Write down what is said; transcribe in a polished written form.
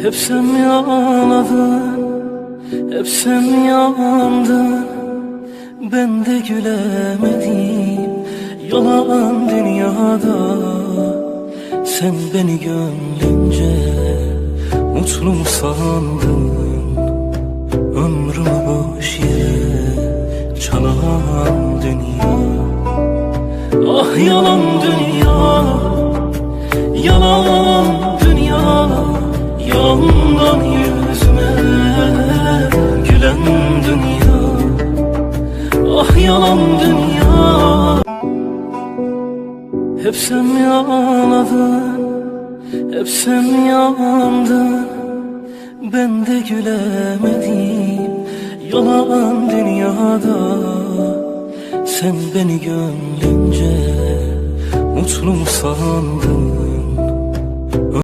Hep sen mi ağladın, hep sen mi yandın? Ben de gülemedim yalan dünyada. Sen beni gönlünce mutlu mu sandın? Ömrümü boş yere çalan dünya. Ah yalan dünya, yalan dünya. Yandan yüzüme gülen dünya. Ah yalan dünya. Hep sen mi ağladın, hep sen mi yandın? Ben de gülemedim yalan dünyada. Sen beni gönlünce mutlu mu sandın?